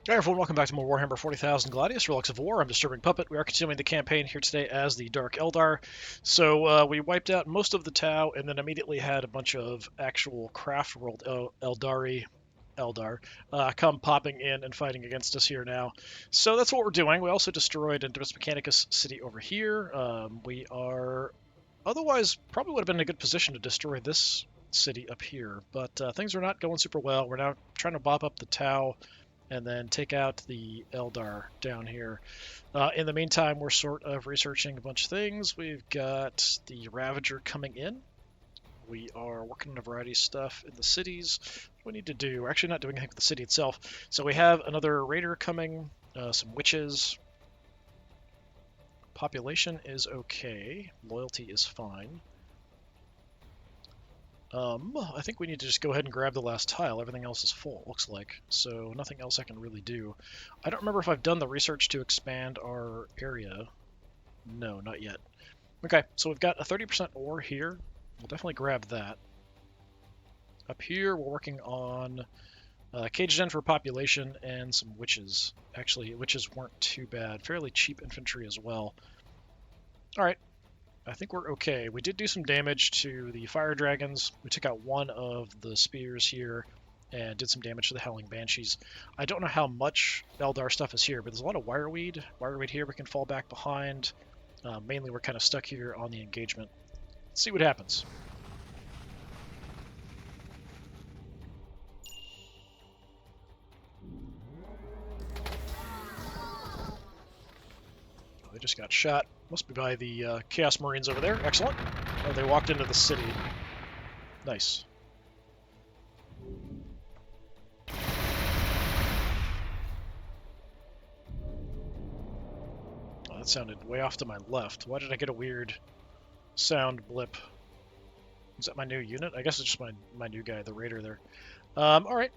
Hey everyone, welcome back to more Warhammer 40,000 Gladius, Relics of War. I'm DisturbingPuppet. We are continuing the campaign here today as the Dark Eldar. So we wiped out most of the Tau and then immediately had a bunch of actual craft world Eldar come popping in and fighting against us here now. So that's what we're doing. We also destroyed Intimus Mechanicus city over here. We are otherwise probably would have been in a good position to destroy this city up here, but things are not going super well. We're now trying to mop up the Tau and then take out the Eldar down here. In the meantime, we're sort of researching a bunch of things. We've got the Ravager coming in. We are working on a variety of stuff in the cities. What do we need to do? We're actually not doing anything with the city itself. So we have another Raider coming, some witches. Population is okay. Loyalty is fine. I think we need to just go ahead and grab the last tile. Everything else is full, looks like. So nothing else I can really do. I don't remember if I've done the research to expand our area. No, not yet. Okay, so we've got a 30% ore here. We'll definitely grab that. Up here, we're working on Cage Den for population and some witches. Actually, witches weren't too bad. Fairly cheap infantry as well. Alright. I think we're okay. We did do some damage to the fire dragons. We took out one of the spears here and did some damage to the howling banshees. I don't know how much Eldar stuff is here, but there's a lot of wireweed. Wireweed here we can fall back behind. Mainly we're kind of stuck here on the engagement. Let's see what happens. Oh, they just got shot. Must be by the Chaos Marines over there. Excellent. Oh, they walked into the city. Nice. Oh, that sounded way off to my left. Why did I get a weird sound blip? Is that my new unit? I guess it's just my new guy, the Raider there. Alright.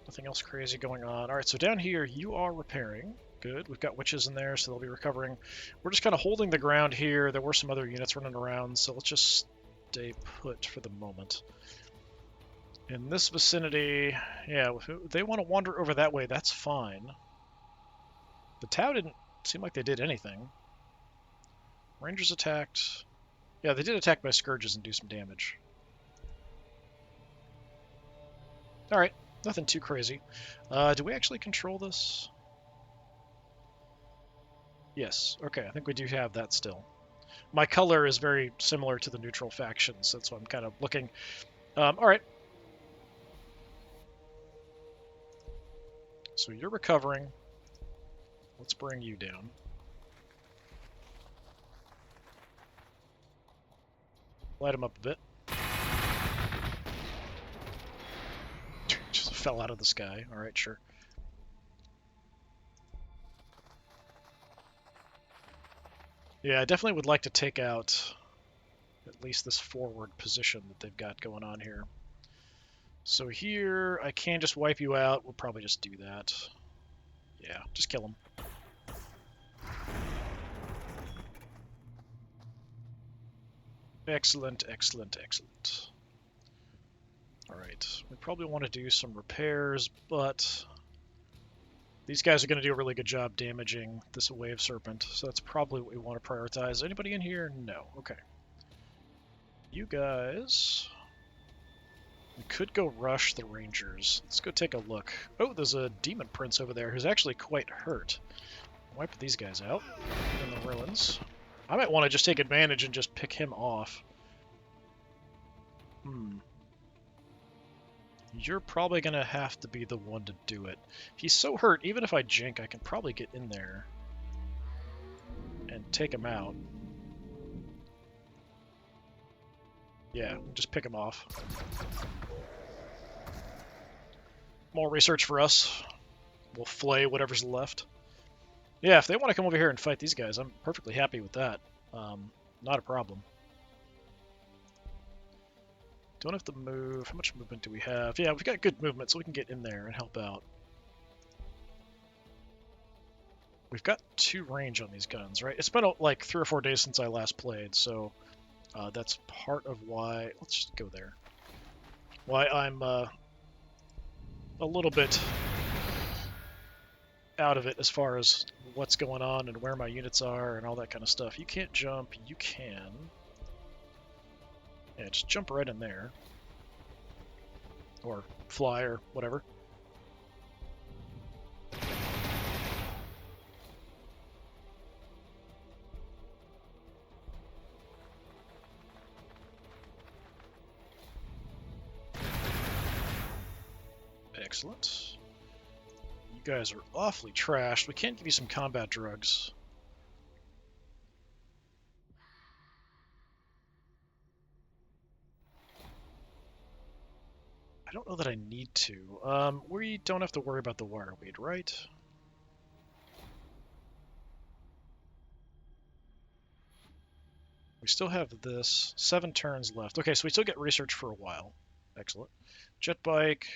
Nothing else crazy going on. Alright, so down here, you are repairing. Good. We've got witches in there, so they'll be recovering. We're just kind of holding the ground here. There were some other units running around, so let's just stay put for the moment. In this vicinity, yeah, if they want to wander over that way, that's fine. The Tau didn't seem like they did anything. Rangers attacked. Yeah, they did attack by scourges and do some damage. Alright, nothing too crazy. Do we actually control this? Yes, okay, I think we do have that still. My color is very similar to the neutral factions, that's why I'm kind of looking. Alright. So you're recovering. Let's bring you down. Light him up a bit. Just fell out of the sky. Alright, sure. Yeah, I definitely would like to take out at least this forward position that they've got going on here. So here, I can just wipe you out. We'll probably just do that. Yeah, just kill them. Excellent, excellent, excellent. Alright, we probably want to do some repairs, but these guys are going to do a really good job damaging this wave serpent, so that's probably what we want to prioritize. Anybody in here? No. Okay. You guys... We could go rush the rangers. Let's go take a look. Oh, there's a demon prince over there who's actually quite hurt. Wipe these guys out in the ruins. I might want to just take advantage and just pick him off. You're probably going to have to be the one to do it. He's so hurt, even if I jink, I can probably get in there and take him out. Yeah, just pick him off. More research for us. We'll flay whatever's left. Yeah, if they want to come over here and fight these guys, I'm perfectly happy with that. Not a problem. Don't have to move. How much movement do we have? Yeah, we've got good movement, so we can get in there and help out. We've got 2 range on these guns, right? It's been like 3 or 4 days since I last played, so that's part of why... Let's just go there. Why I'm a little bit out of it as far as what's going on and where my units are and all that kind of stuff. You can't jump. You can. Yeah, just jump right in there. Or fly or whatever. Excellent. You guys are awfully trashed. We can't give you some combat drugs. I don't know that I need to. We don't have to worry about the wireweed, right? We still have this. 7 turns left. Okay, so we still get research for a while. Excellent. Jet bike.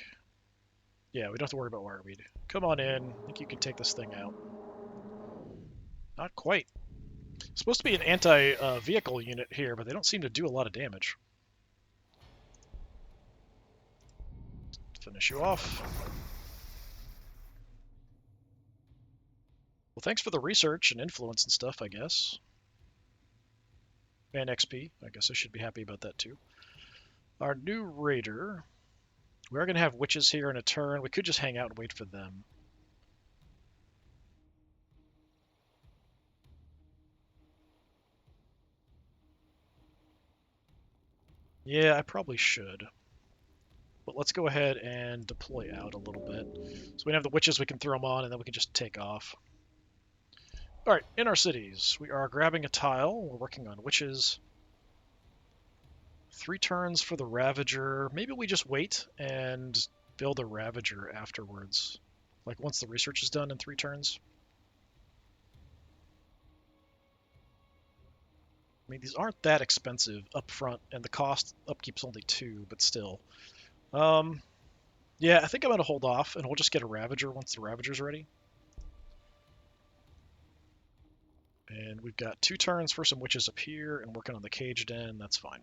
Yeah, we don't have to worry about wireweed. Come on in. I think you can take this thing out. Not quite. It's supposed to be an anti-vehicle unit here, but they don't seem to do a lot of damage. Finish you off. Well, thanks for the research and influence and stuff, I guess. And XP. I guess I should be happy about that, too. Our new raider. We are going to have witches here in a turn. We could just hang out and wait for them. Yeah, I probably should. But let's go ahead and deploy out a little bit. So we have the witches, we can throw them on, and then we can just take off. Alright, in our cities, we are grabbing a tile. We're working on witches. 3 turns for the Ravager. Maybe we just wait and build a Ravager afterwards. Like once the research is done in 3 turns. I mean, these aren't that expensive up front, and the cost upkeep's only 2, but still. Yeah, I think I'm going to hold off, and we'll just get a Ravager once the Ravager's ready. And we've got 2 turns for some witches up here, and working on the cage den, that's fine.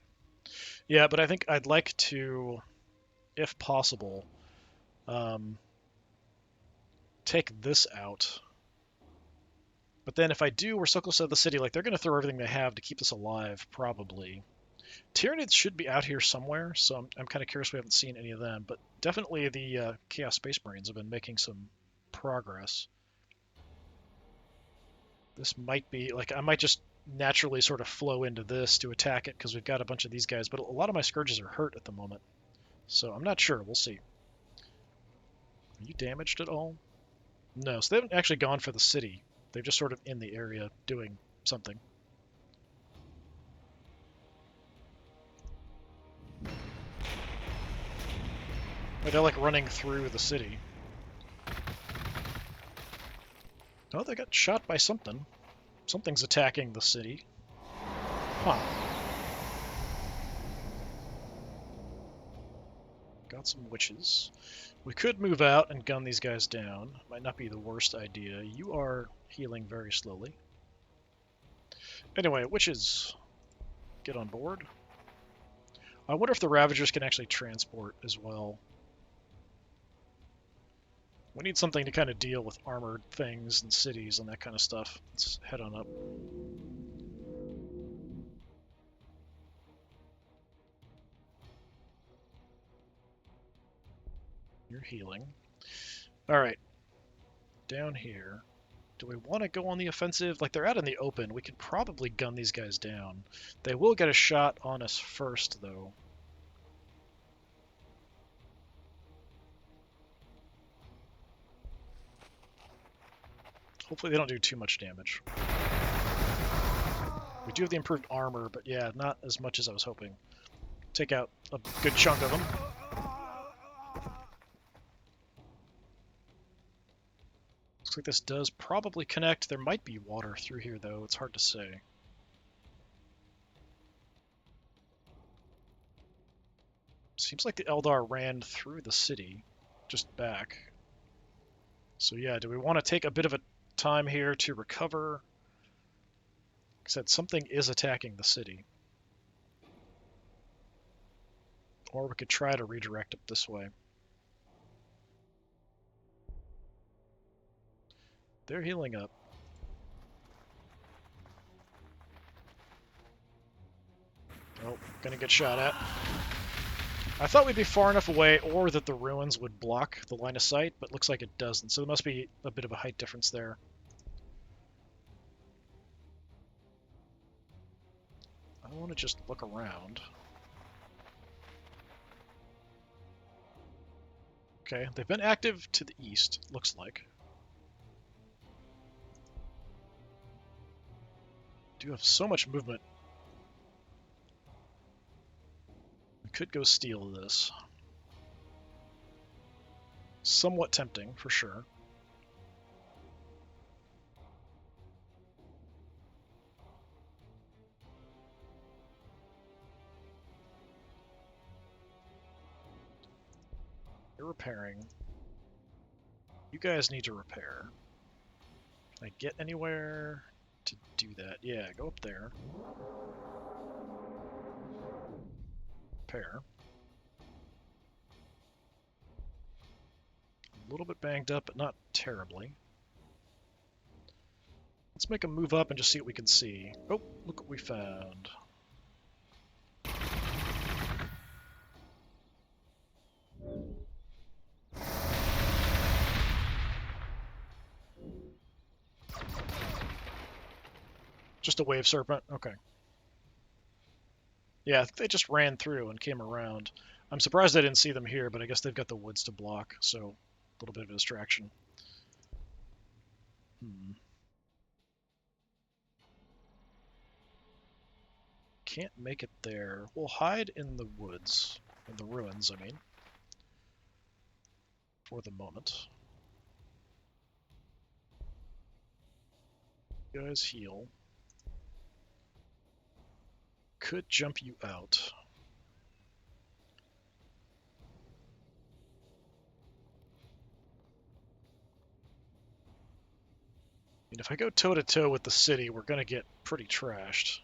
Yeah, but I think I'd like to, if possible, take this out. But then if I do, we're so close to the city, like they're going to throw everything they have to keep us alive, probably. Tyranids should be out here somewhere, so I'm kind of curious we haven't seen any of them. But definitely the Chaos Space Marines have been making some progress. This might be, like, I might just naturally sort of flow into this to attack it because we've got a bunch of these guys, but a lot of my Scourges are hurt at the moment. So I'm not sure. We'll see. Are you damaged at all? No, so they haven't actually gone for the city. They're just sort of in the area doing something. They're like running through the city. Oh, they got shot by something. Something's attacking the city. Huh. Got some witches. We could move out and gun these guys down. Might not be the worst idea. You are healing very slowly. Anyway, witches, get on board. I wonder if the Ravagers can actually transport as well. We need something to kind of deal with armored things and cities and that kind of stuff. Let's head on up. You're healing. Alright. Down here. Do we want to go on the offensive? Like, they're out in the open. We could probably gun these guys down. They will get a shot on us first, though. Hopefully they don't do too much damage. We do have the improved armor, but yeah, not as much as I was hoping. Take out a good chunk of them. Looks like this does probably connect. There might be water through here, though. It's hard to say. Seems like the Eldar ran through the city, just back. So yeah, do we want to take a bit of a time here to recover? Like I said, something is attacking the city. Or we could try to redirect it this way. They're healing up. Oh, gonna get shot at. I thought we'd be far enough away or that the ruins would block the line of sight, but looks like it doesn't, so there must be a bit of a height difference there. I want to just look around. Okay, they've been active to the east, looks like. Do have so much movement. We could go steal this. Somewhat tempting, for sure. You're repairing. You guys need to repair. Can I get anywhere to do that? Yeah, go up there. Repair. A little bit banged up, but not terribly. Let's make a move up and just see what we can see. Oh, look what we found. Just a wave serpent? Okay. Yeah, they just ran through and came around. I'm surprised I didn't see them here, but I guess they've got the woods to block, so a little bit of a distraction. Can't make it there. We'll hide in the woods. In the ruins, I mean. For the moment. You guys heal. Could jump you out. And if I go toe-to-toe with the city, we're going to get pretty trashed.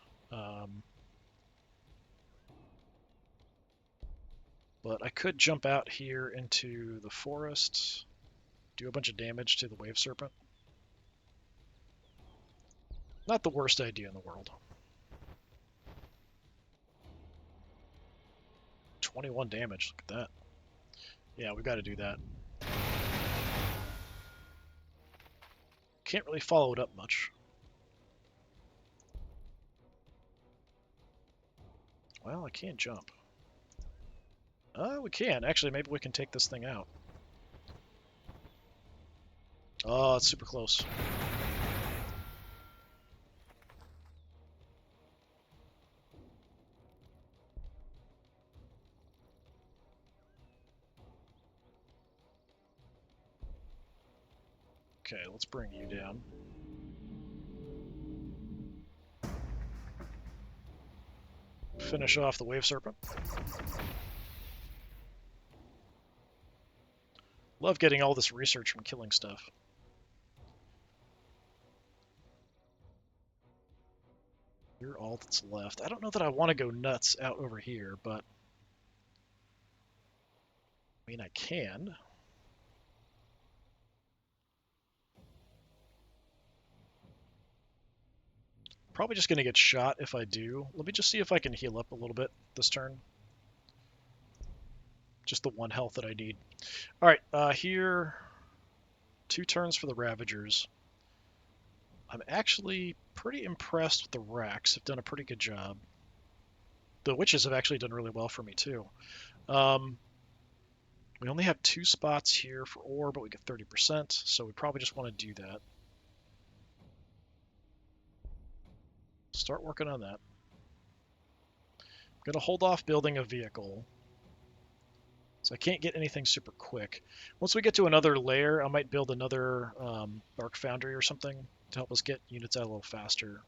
But I could jump out here into the forest, do a bunch of damage to the wave serpent. Not the worst idea in the world. 21 damage, look at that. Yeah, we've got to do that. Can't really follow it up much. Well, I can't jump. We can. Actually, maybe we can take this thing out. Oh, it's super close. Okay, let's bring you down. Finish off the wave serpent. Love getting all this research from killing stuff. You're all that's left. I don't know that I want to go nuts out over here, but I mean, I can. Probably just going to get shot if I do. Let me just see if I can heal up a little bit this turn. Just the 1 health that I need. All right, here, 2 turns for the Ravagers. I'm actually pretty impressed with the Racks. They've done a pretty good job. The Witches have actually done really well for me, too. We only have 2 spots here for ore, but we get 30%, so we probably just want to do that. Start working on that. I'm going to hold off building a vehicle, so I can't get anything super quick. Once we get to another layer, I might build another Dark Foundry or something to help us get units out a little faster.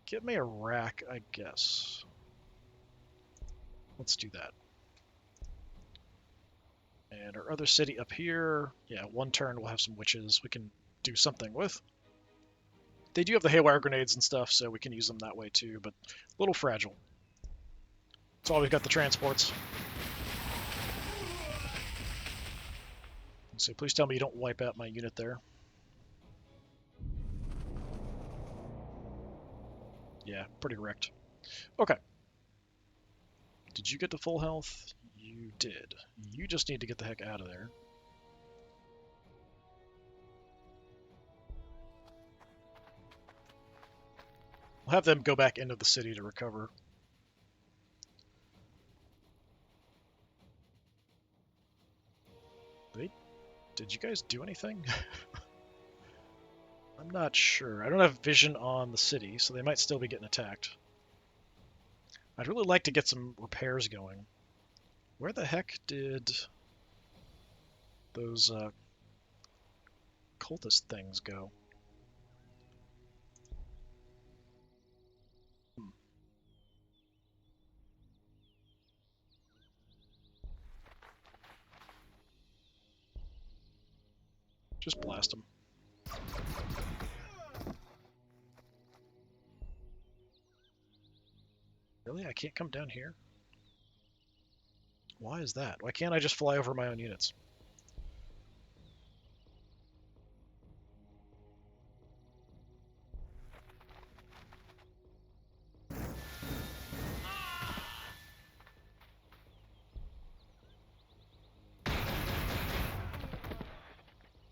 Give me a rack, I guess. Let's do that. And our other city up here, yeah, 1 turn we'll have some witches we can do something with. They do have the haywire grenades and stuff, so we can use them that way too, but a little fragile. That's why we've got the transports. So please tell me you don't wipe out my unit there. Yeah, pretty wrecked. Okay. Did you get to full health? You did. You just need to get the heck out of there. We'll have them go back into the city to recover. Did you guys do anything? I'm not sure. I don't have vision on the city, so they might still be getting attacked. I'd really like to get some repairs going. Where the heck did those cultist things go? Just blast them. Really? I can't come down here? Why is that? Why can't I just fly over my own units?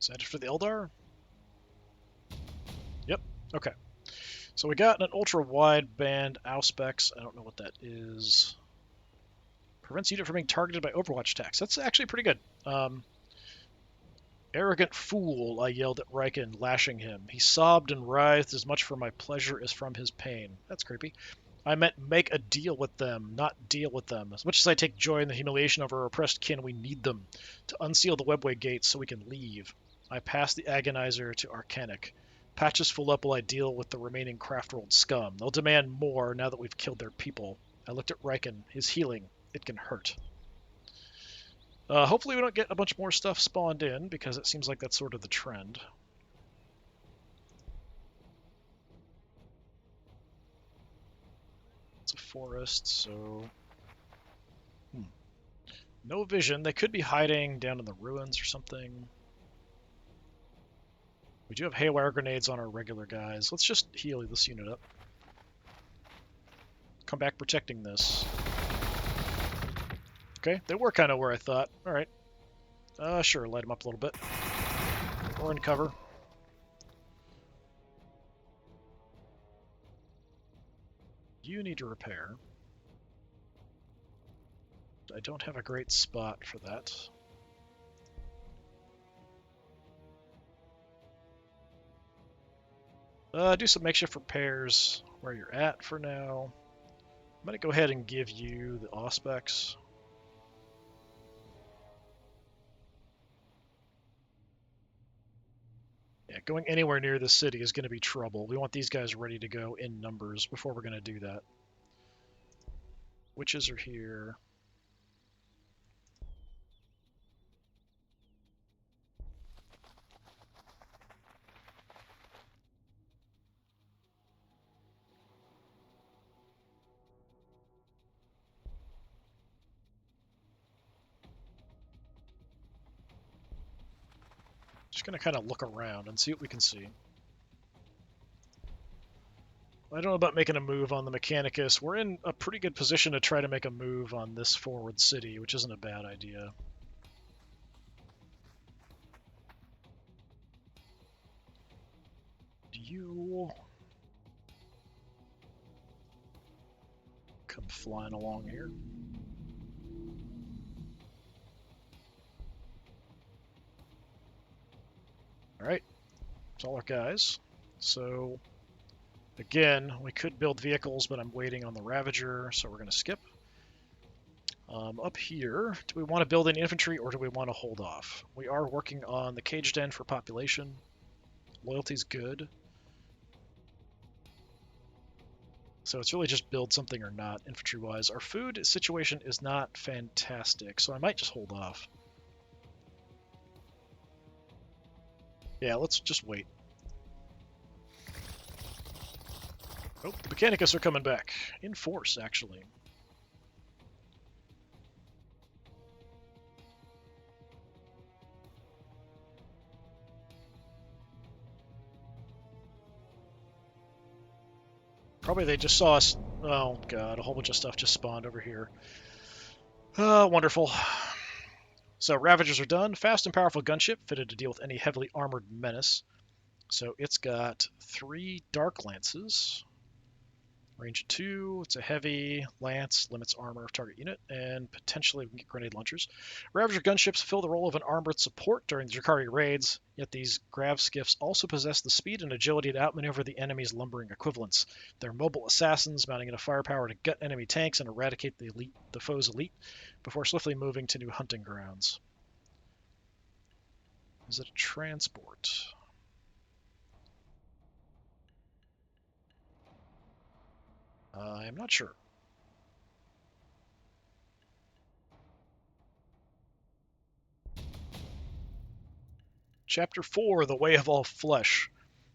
Is that for the Eldar? Yep. Okay. So we got an ultra-wideband Auspex. I don't know what that is. Prevents unit from being targeted by Overwatch attacks. That's actually pretty good. Arrogant fool, I yelled at Riken, lashing him. He sobbed and writhed as much for my pleasure as from his pain. That's creepy. I meant make a deal with them, not deal with them. As much as I take joy in the humiliation of our oppressed kin, we need them to unseal the webway gates so we can leave. I passed the agonizer to Arcanic. Patches full up while I deal with the remaining craft-rolled scum. They'll demand more now that we've killed their people. I looked at Riken. His healing. It can hurt. Hopefully we don't get a bunch more stuff spawned in, because it seems like that's sort of the trend. It's a forest, so... No vision. They could be hiding down in the ruins or something. We do have haywire grenades on our regular guys. Let's just heal this unit up. Come back protecting this. Okay, they were kind of where I thought. Alright. Sure, light them up a little bit. Or in cover. You need to repair. I don't have a great spot for that. Do some makeshift repairs where you're at for now. I'm going to go ahead and give you the Auspex. Yeah, going anywhere near the city is going to be trouble. We want these guys ready to go in numbers before we're going to do that. Witches are here. Just going to kind of look around and see what we can see. I don't know about making a move on the Mechanicus. We're in a pretty good position to try to make a move on this forward city, which isn't a bad idea. Do you come flying along here? Alright, it's all our guys. So, again, we could build vehicles, but I'm waiting on the Ravager, so we're going to skip. Up here, do we want to build an infantry or do we want to hold off? We are working on the Cage Den for population. Loyalty's good. So it's really just build something or not, infantry-wise. Our food situation is not fantastic, so I might just hold off. Yeah, let's just wait. Oh, the Mechanicus are coming back. In force, actually. Probably they just saw us. Oh god, a whole bunch of stuff just spawned over here. Wonderful. So Ravagers are done. Fast and powerful gunship, fitted to deal with any heavily armored menace. So it's got 3 Dark Lances. Range of 2, it's a heavy lance, limits armor of target unit, and potentially we can get grenade launchers. Ravager gunships fill the role of an armored support during the Drukhari raids, yet these grav skiffs also possess the speed and agility to outmaneuver the enemy's lumbering equivalents. They're mobile assassins, mounting enough firepower to gut enemy tanks and eradicate the foe's elite before swiftly moving to new hunting grounds. Is it a transport? I'm not sure. Chapter 4, The Way of All Flesh.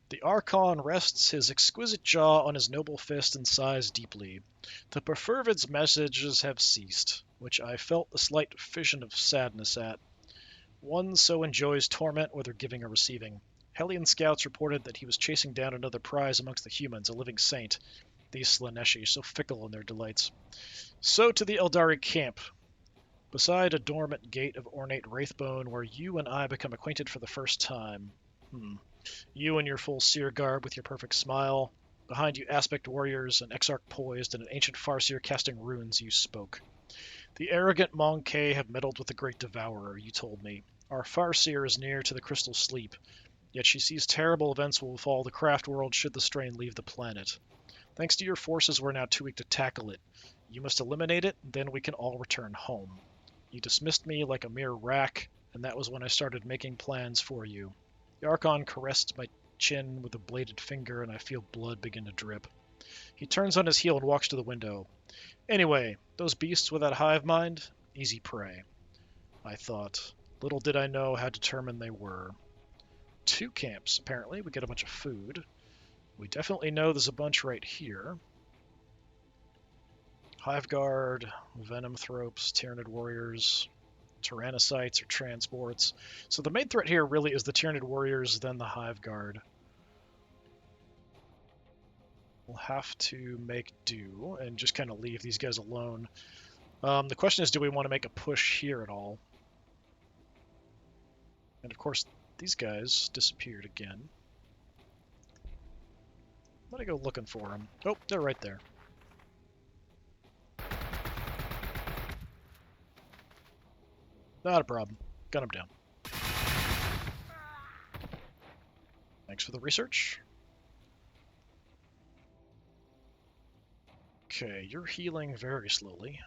The Archon rests his exquisite jaw on his noble fist and sighs deeply. The perfervid's messages have ceased, which I felt a slight fission of sadness at. One so enjoys torment, whether giving or receiving. Hellion scouts reported that he was chasing down another prize amongst the humans, a living saint. These Slaneshi, so fickle in their delights. So to the Eldari camp. Beside a dormant gate of ornate wraithbone, where you and I become acquainted for the first time. You in your full seer garb with your perfect smile. Behind you aspect warriors, an exarch poised, and an ancient farseer casting runes. You spoke. The arrogant Monkey have meddled with the great devourer, you told me. Our farseer is near to the crystal sleep, yet she sees terrible events will befall the craft world should the strain leave the planet. Thanks to your forces, we're now too weak to tackle it. You must eliminate it, then we can all return home. You dismissed me like a mere rack, and that was when I started making plans for you. The Archon caressed my chin with a bladed finger, and I feel blood begin to drip. He turns on his heel and walks to the window. Anyway, those beasts with that hive mind, easy prey. I thought. Little did I know how determined they were. 2 camps, apparently. We get a bunch of food. We definitely know there's a bunch right here. Hive Guard, Venomthropes, Tyrannid Warriors, Tyrannocytes or transports. So the main threat here really is the Tyrannid Warriors, then the Hive Guard. We'll have to make do and just kind of leave these guys alone. The question is, do we want to make a push here at all? And of course, these guys disappeared again. Let me go looking for them. Oh, they're right there. Not a problem. Gun them down. Thanks for the research. Okay, you're healing very slowly.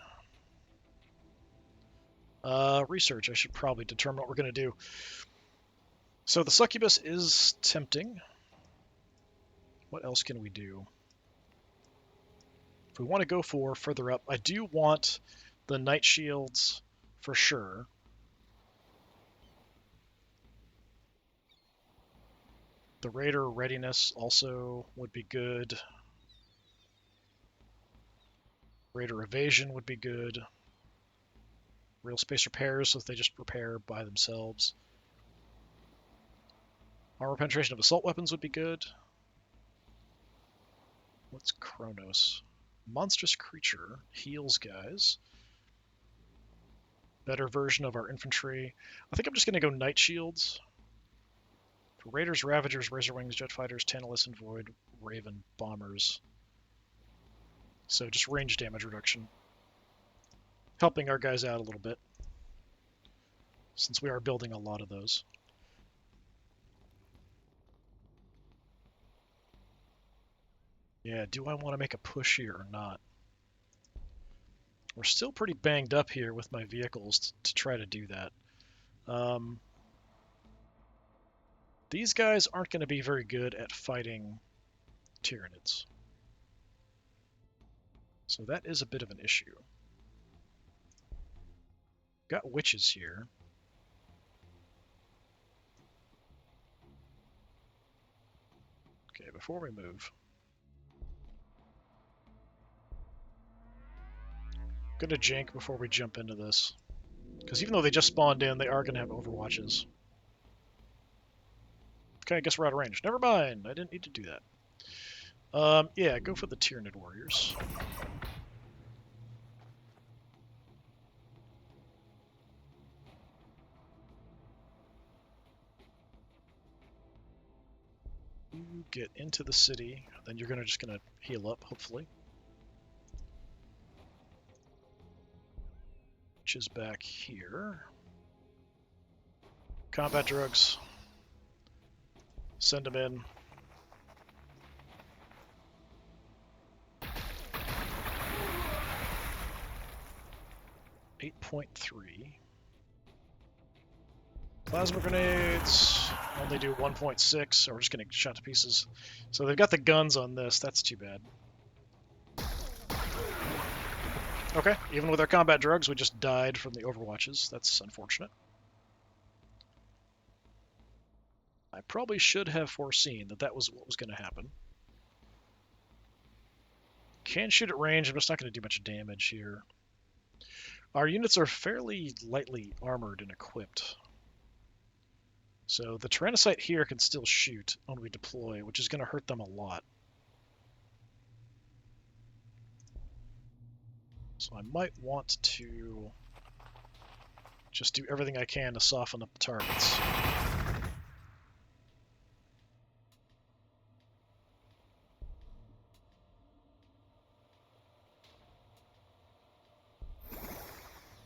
Research. I should probably determine what we're going to do. So the succubus is tempting. What else can we do? If we want to go for further up, I do want the night shields for sure. The Raider readiness also would be good. Raider evasion would be good. Real space repairs, so that they just repair by themselves. Armor penetration of assault weapons would be good. What's Kronos? Monstrous creature. Heals guys. Better version of our infantry. I think I'm just going to go Night Shields. For Raiders, Ravagers, Razorwings, Jet Fighters, Tantalus, and Void, Raven, Bombers. So just range damage reduction. Helping our guys out a little bit, since we are building a lot of those. Yeah, do I want to make a push here or not? We're still pretty banged up here with my vehicles to try to do that. These guys aren't going to be very good at fighting Tyranids. So that is a bit of an issue. Got witches here. Okay, before we move, I'm gonna jank before we jump into this. Because even though they just spawned in, they are gonna have overwatches. Okay, I guess we're out of range. Never mind, I didn't need to do that. Yeah, go for the Tyranid Warriors. You get into the city, then you're just gonna heal up, hopefully. Which is back here. Combat drugs. Send them in. .3. Plasma grenades only do 1.6, so we're just getting shot to pieces. So they've got the guns on this. That's too bad. Okay, even with our combat drugs, we just died from the overwatches. That's unfortunate. I probably should have foreseen that that was what was going to happen. Can shoot at range. I'm just not going to do much damage here. Our units are fairly lightly armored and equipped. So the Tyrannocyte here can still shoot when we deploy, which is going to hurt them a lot. So I might want to just do everything I can to soften up the targets.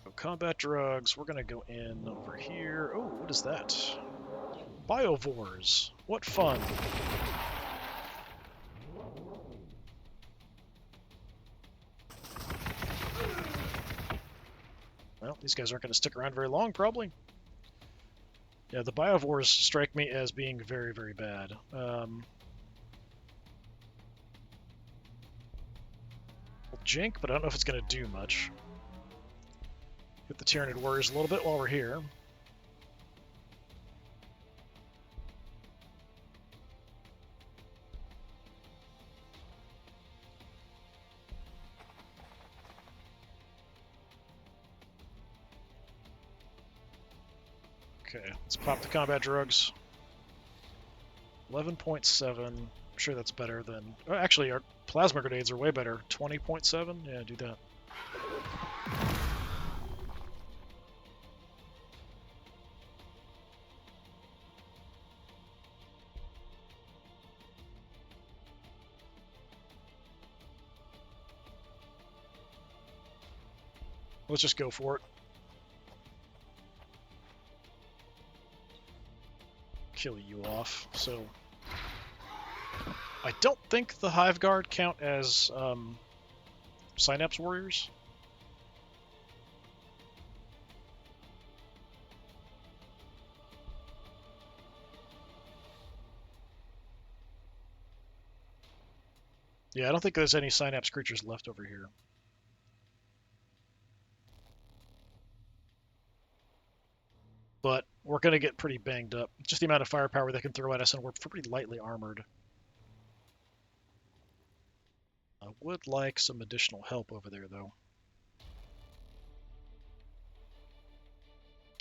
So combat drugs, we're going to go in over here. Oh, what is that? Biovores. What fun. Well, these guys aren't going to stick around very long, probably. Yeah, the Biovores strike me as being very, very bad. We'll Jink, but I don't know if it's going to do much. Hit the Tyranid Warriors a little bit while we're here. Okay, let's pop the combat drugs. 11.7. I'm sure that's better than... Oh, actually, our plasma grenades are way better. 20.7? Yeah, do that. Let's just go for it. Kill you off. So I don't think the Hive Guard count as Synapse Warriors. Yeah, I don't think there's any Synapse creatures left over here. But we're going to get pretty banged up. Just the amount of firepower they can throw at us, and we're pretty lightly armored. I would like some additional help over there, though.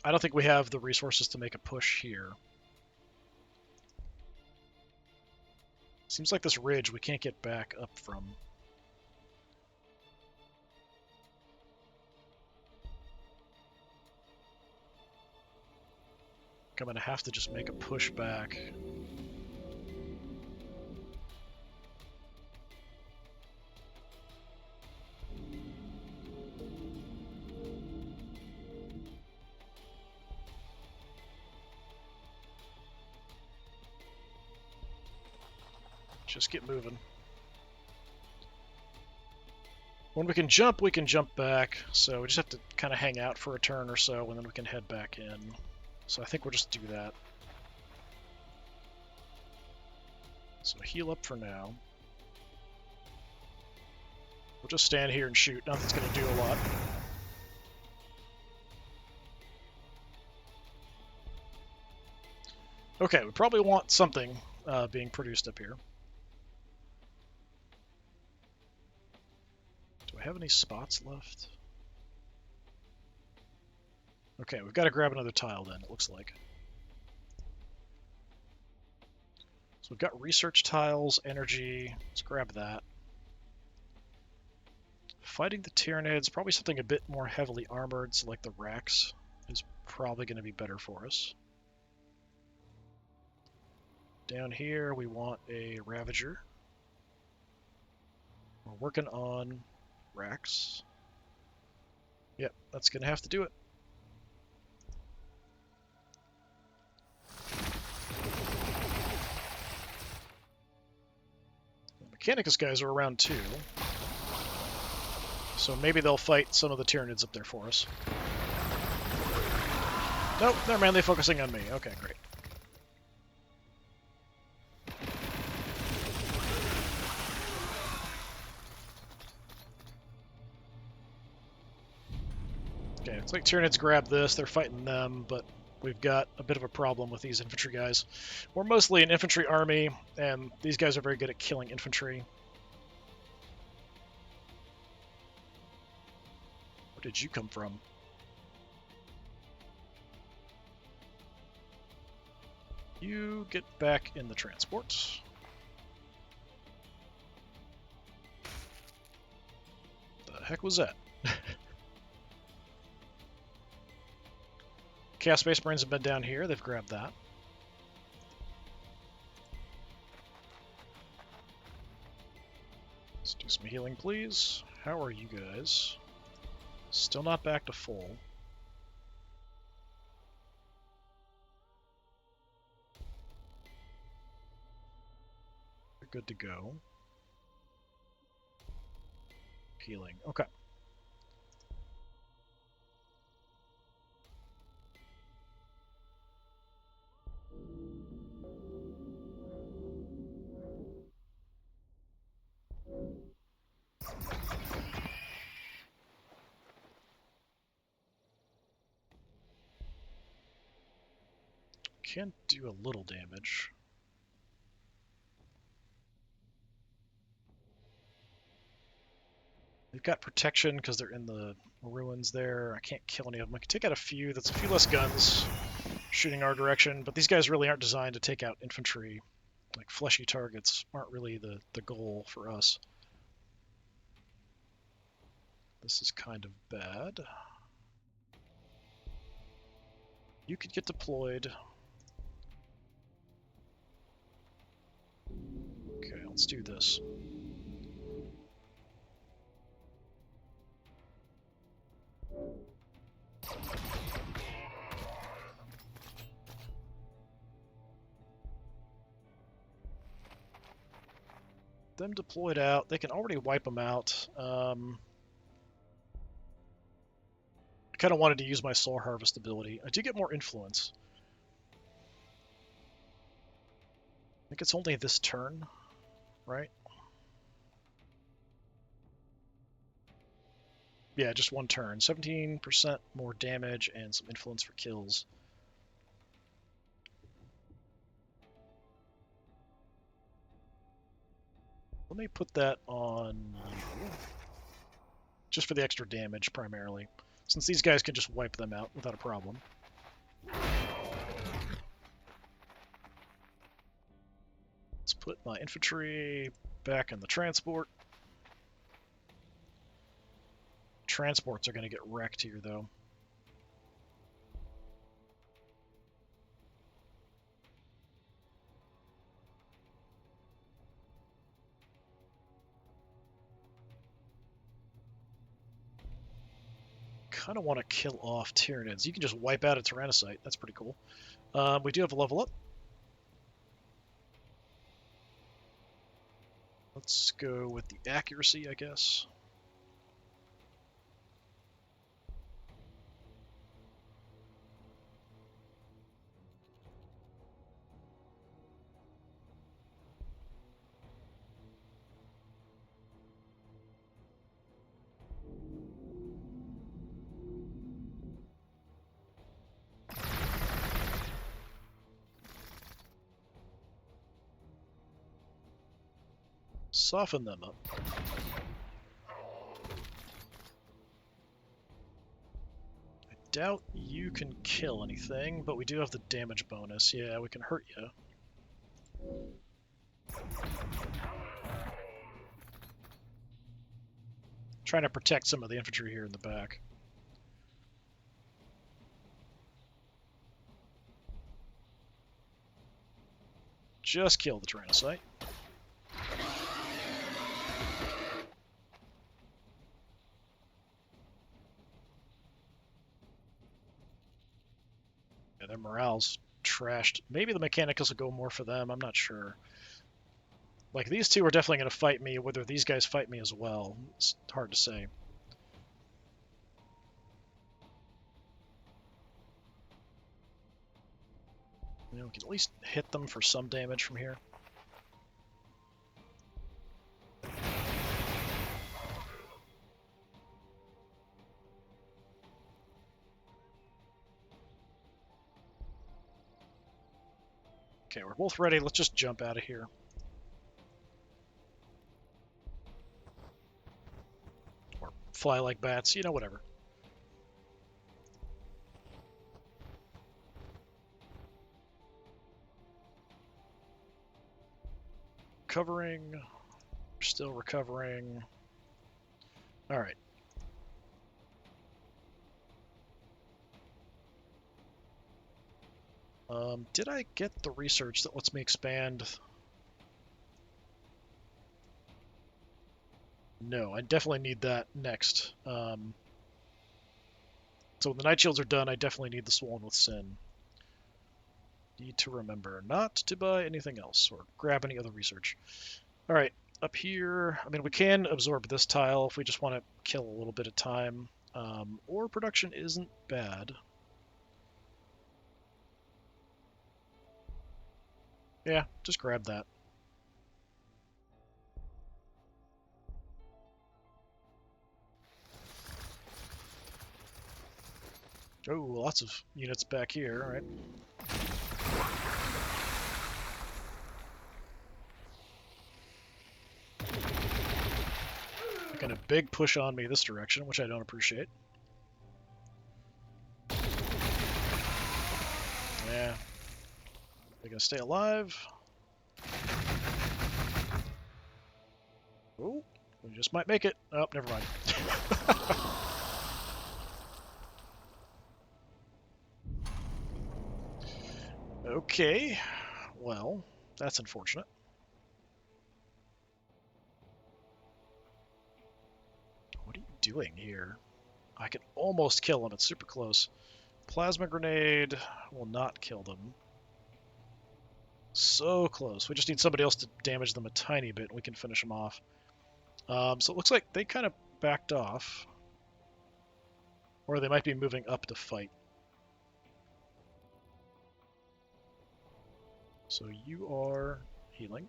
I don't think we have the resources to make a push here. Seems like this ridge we can't get back up from. I'm going to have to just make a push back. Just get moving. When we can jump back. So we just have to kind of hang out for a turn or so, and then we can head back in. So I think we'll just do that. So heal up for now. We'll just stand here and shoot. Nothing's going to do a lot. Okay, we probably want something being produced up here. Do I have any spots left? Okay, we've got to grab another tile then, it looks like. So we've got research tiles, energy. Let's grab that. Fighting the Tyranids, probably something a bit more heavily armored, so like the Rex is probably going to be better for us. Down here we want a Ravager. We're working on Rex. Yep, that's going to have to do it. The Mechanicus guys are around too. So maybe they'll fight some of the Tyranids up there for us. Nope, they're mainly focusing on me. Okay, great. Okay, looks like Tyranids grabbed this. They're fighting them, but we've got a bit of a problem with these infantry guys. We're mostly an infantry army, and these guys are very good at killing infantry. Where did you come from? You get back in the transport. The heck was that? Chaos Space Marines have been down here. They've grabbed that. Let's do some healing, please. How are you guys? Still not back to full. They're good to go. Healing. Okay. Can do a little damage. They've got protection because they're in the ruins there. I can't kill any of them. I can take out a few. That's a few less guns shooting our direction, but these guys really aren't designed to take out infantry. Like fleshy targets aren't really the goal for us. This is kind of bad. You could get deployed. Okay, let's do this. Them deployed out. They can already wipe them out. I kind of wanted to use my Soul Harvest ability. I do get more influence. I think it's only this turn, right? Yeah, just one turn. 17% more damage and some influence for kills. Let me put that on you. Just for the extra damage, primarily. Since these guys can just wipe them out without a problem. Let's put my infantry back in the transport. Transports are going to get wrecked here, though. Kind of want to kill off Tyranids. You can just wipe out a Tyrannocyte. That's pretty cool. We do have a level up. Let's go with the accuracy, I guess. Soften them up. I doubt you can kill anything, but we do have the damage bonus. Yeah, we can hurt you. Trying to protect some of the infantry here in the back. Just kill the Tyrannocyte. Yeah, their morale's trashed. Maybe the Mechanicals will go more for them. I'm not sure. Like, these two are definitely going to fight me. Whether these guys fight me as well, it's hard to say. You know, we can at least hit them for some damage from here. Okay, we're both ready. Let's just jump out of here. Or fly like bats, you know, whatever. Recovering. We're still recovering. All right. Did I get the research that lets me expand? No, I definitely need that next. So when the Night Shields are done, I definitely need the Swollen with Sin. Need to remember not to buy anything else or grab any other research. All right, up here, I mean, we can absorb this tile if we just want to kill a little bit of time. Ore production isn't bad. Yeah, just grab that. Oh, lots of units back here, all right. Making a big push on me this direction, which I don't appreciate. Yeah. They're gonna stay alive. Oh, we just might make it. Oh, never mind. Okay, well, that's unfortunate. What are you doing here? I can almost kill them. It's super close. Plasma grenade will not kill them. So close. We just need somebody else to damage them a tiny bit, and we can finish them off. So it looks like they kind of backed off. Or they might be moving up to fight. So you are healing.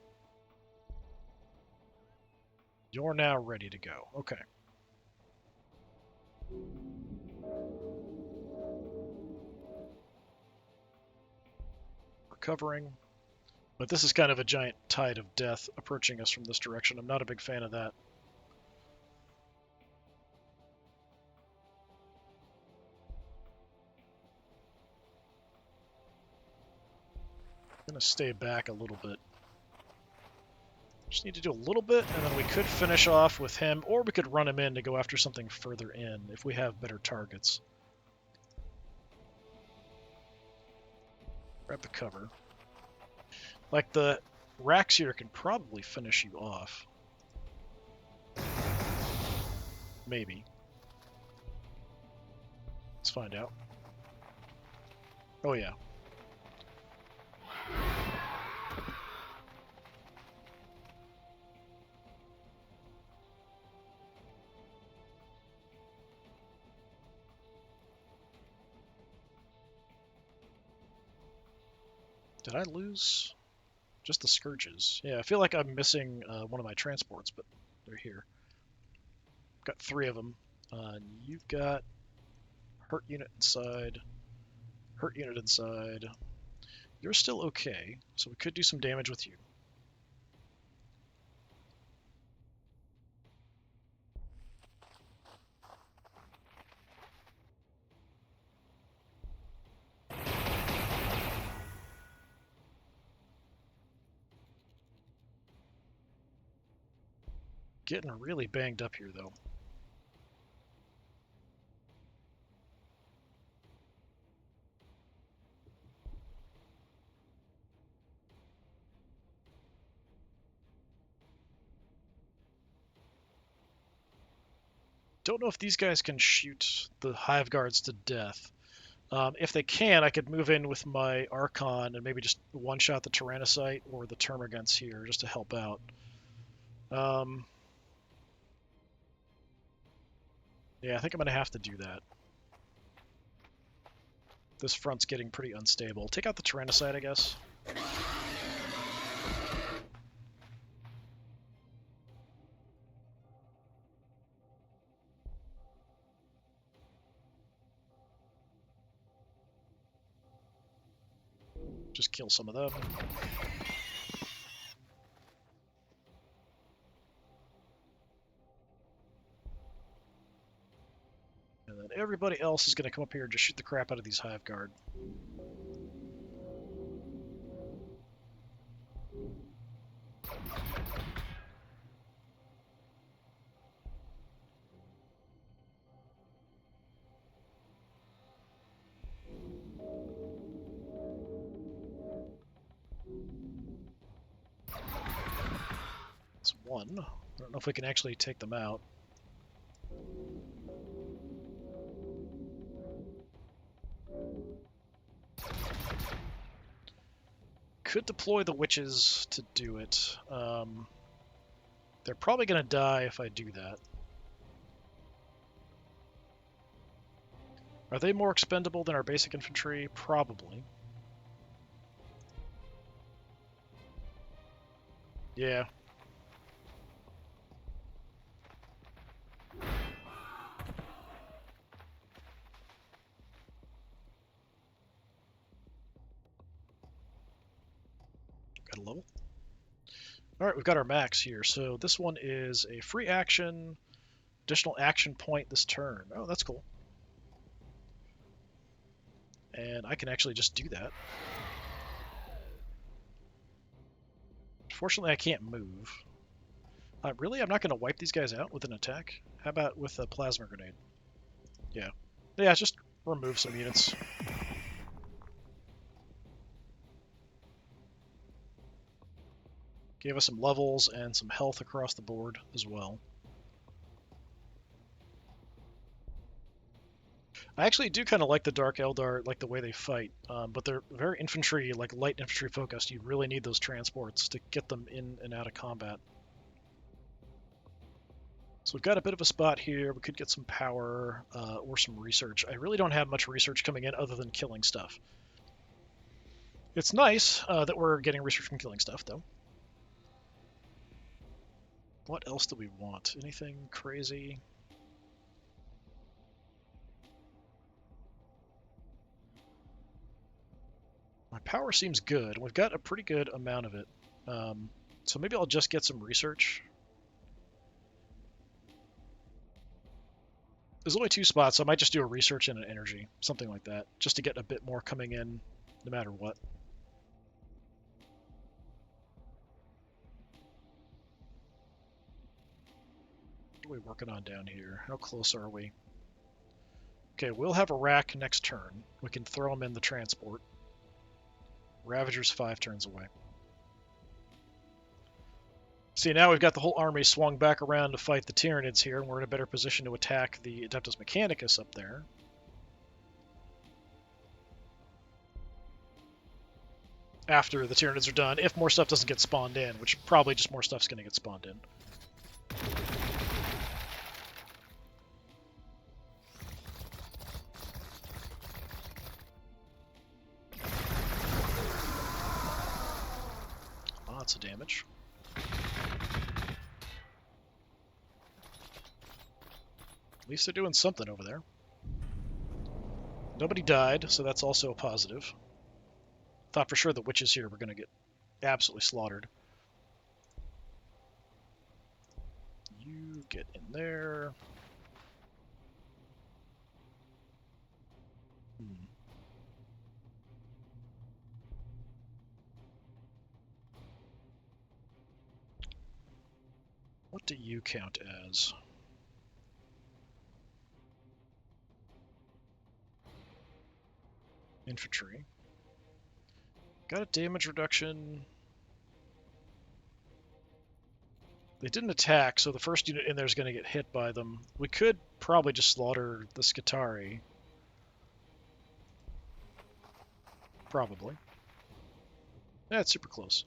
You're now ready to go. Okay. Recovering. But this is kind of a giant tide of death approaching us from this direction. I'm not a big fan of that. I'm going to stay back a little bit. Just need to do a little bit, and then we could finish off with him, or we could run him in to go after something further in if we have better targets. Grab the cover. Like, the racks here can probably finish you off. Maybe. Let's find out. Oh yeah. Did I lose just the Scourges? Yeah, I feel like I'm missing one of my transports, but they're here. Got 3 of them. You've got hurt unit inside, hurt unit inside. You're still okay, so we could do some damage with you. Getting really banged up here, though. Don't know if these guys can shoot the Hive Guards to death. If they can, I could move in with my Archon and maybe just one-shot the Tyrannocyte or the Termagants here just to help out. Yeah, I think I'm going to have to do that. This front's getting pretty unstable. Take out the Tyrannocyte, I guess. Just kill some of them. And then everybody else is going to come up here and just shoot the crap out of these Hive Guard. It's one. I don't know if we can actually take them out. Could deploy the witches to do it. They're probably going to die if I do that. Are they more expendable than our basic infantry? Probably. Yeah. Got a level. Alright, we've got our max here. So this one is a free action, additional action point this turn. Oh, that's cool. And I can actually just do that. Fortunately, I can't move. Really? I'm not going to wipe these guys out with an attack? How about with a plasma grenade? Yeah. Yeah, just remove some units. Gave us some levels and some health across the board as well. I actually do kind of like the Dark Eldar, like the way they fight, but they're very infantry, like light infantry focused. You really need those transports to get them in and out of combat. So we've got a bit of a spot here. We could get some power or some research. I really don't have much research coming in other than killing stuff. It's nice that we're getting research from killing stuff, though. What else do we want? Anything crazy? My power seems good. We've got a pretty good amount of it. So maybe I'll just get some research. There's only 2 spots, so I might just do a research and an energy, something like that, just to get a bit more coming in no matter what. What are we working on down here? How close are we? Okay, we'll have a rack next turn. We can throw them in the transport. Ravager's 5 turns away. See, now we've got the whole army swung back around to fight the Tyranids here, and we're in a better position to attack the Adeptus Mechanicus up there. After the Tyranids are done, if more stuff doesn't get spawned in, which probably just more stuff's going to get spawned in. Lots of damage. At least they're doing something over there. Nobody died, so that's also a positive. Thought for sure the witches here were going to get absolutely slaughtered. You get in there. What What do you count as? Infantry. Got a damage reduction. They didn't attack, so the first unit in there is going to get hit by them. We could probably just slaughter the Skitari. Probably. Yeah, it's super close.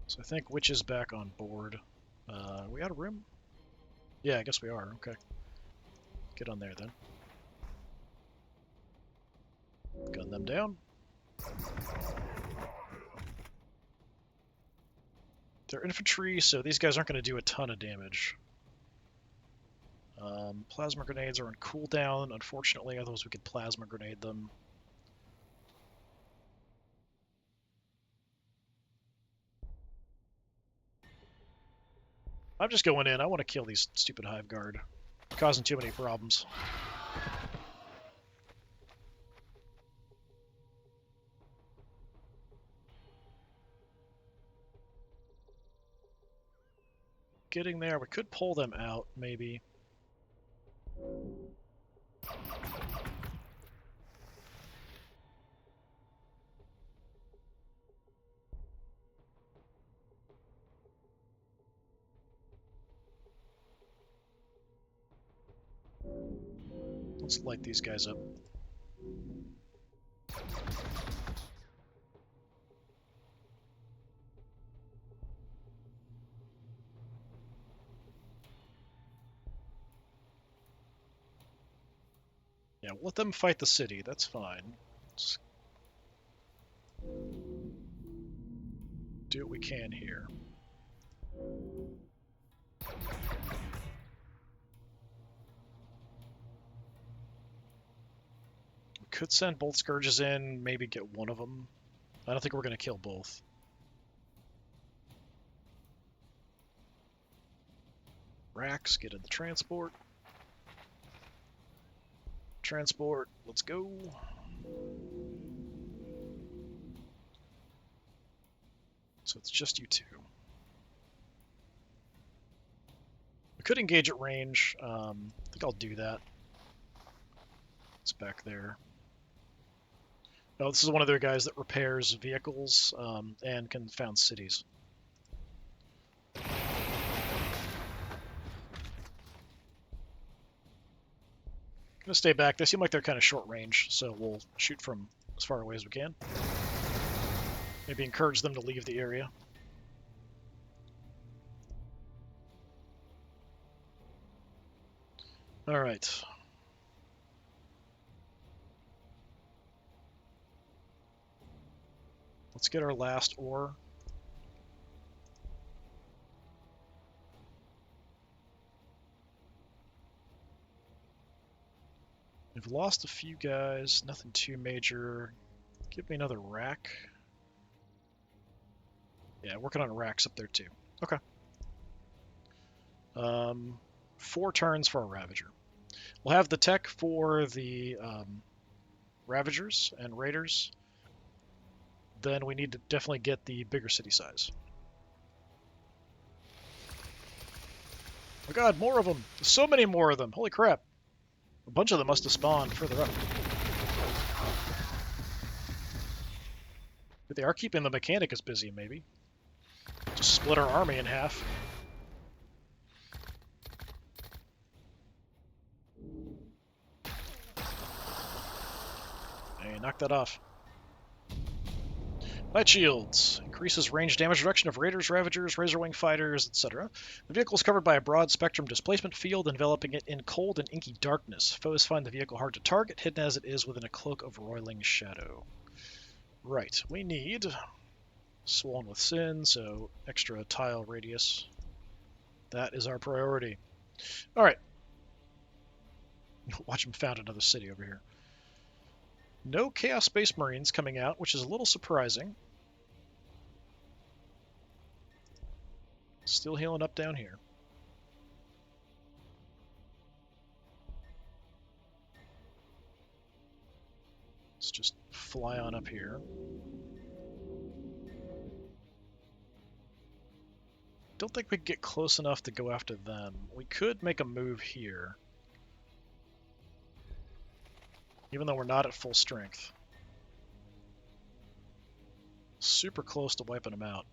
So I think Witch is back on board. We out of room? Yeah, I guess we are. Okay. Get on there then. Gun them down. They're infantry, so these guys aren't going to do a ton of damage. Plasma grenades are on cooldown, unfortunately, otherwise we could plasma grenade them. I'm just going in. I want to kill these stupid Hive Guard. Causing too many problems. Getting there. We could pull them out, maybe. Let's light these guys up. Yeah, we'll let them fight the city. That's fine. Let's do what we can here. We could send both Scourges in, maybe get one of them. I don't think we're going to kill both. Racks, get in the transport. Transport, let's go. So it's just you two. We could engage at range. I think I'll do that. It's back there. Oh, this is one of their guys that repairs vehicles and can found cities. Gonna stay back. They seem like they're kind of short range, so we'll shoot from as far away as we can. Maybe encourage them to leave the area. All right. Let's get our last ore. We've lost a few guys, nothing too major. Give me another rack. Yeah, working on racks up there too. Okay. 4 turns for a Ravager. We'll have the tech for the Ravagers and Raiders. Then we need to definitely get the bigger city size. Oh god, more of them! There's so many more of them! Holy crap! A bunch of them must have spawned further up. But they are keeping the Mechanicus busy, maybe. Just split our army in half. Hey, knock that off. Light shields. Increases range damage reduction of Raiders, Ravagers, Razorwing Fighters, etc. The vehicle is covered by a broad spectrum displacement field, enveloping it in cold and inky darkness. Foes find the vehicle hard to target, hidden as it is within a cloak of roiling shadow. Right, we need Swollen with Sin, so extra tile radius. That is our priority. Alright. Watch him found another city over here. No Chaos Space Marines coming out, which is a little surprising. Still healing up down here. fly on up here. Don't think we can get close enough to go after them. We could make a move here, even though we're not at full strength. Super close to wiping them out.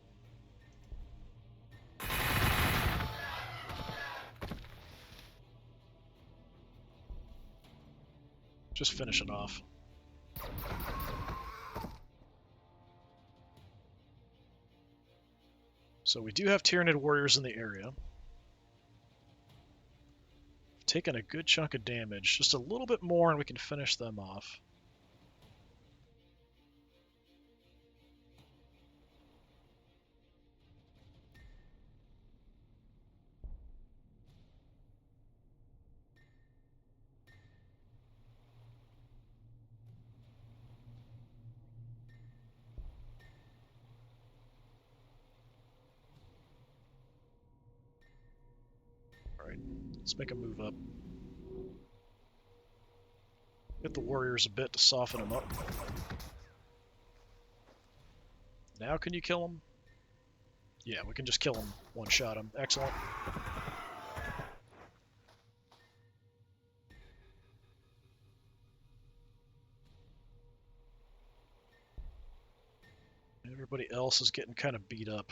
Just finish it off. So we do have Tyranid warriors in the area. Taken a good chunk of damage. Just a little bit more and we can finish them off. Alright, let's make a move up. Hit the warriors a bit to soften them up. Now can you kill them? Yeah, we can just kill them. One-shot them. Excellent. Everybody else is getting kind of beat up.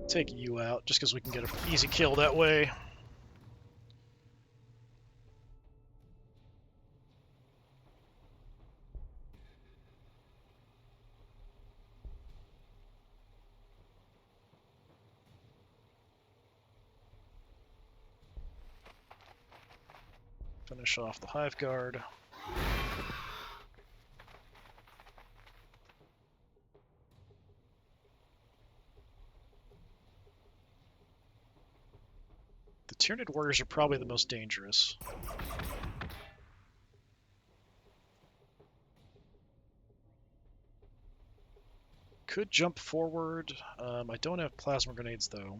Take you out, just because we can get an easy kill that way. Finish off the Hive Guard. The Tyranid warriors are probably the most dangerous. Could jump forward. I don't have plasma grenades though.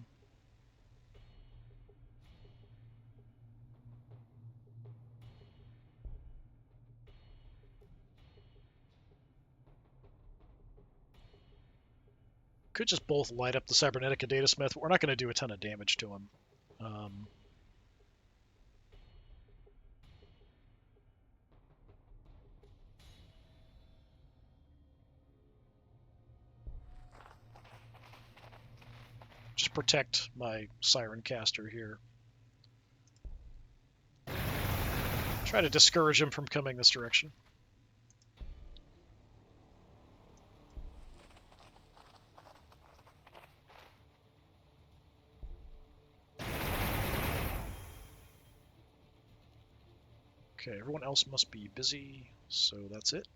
Could just both light up the Cybernetic and Datasmith, but we're not going to do a ton of damage to him. Just protect my Siren Caster here. Try to discourage him from coming this direction. Okay, everyone else must be busy, so that's it.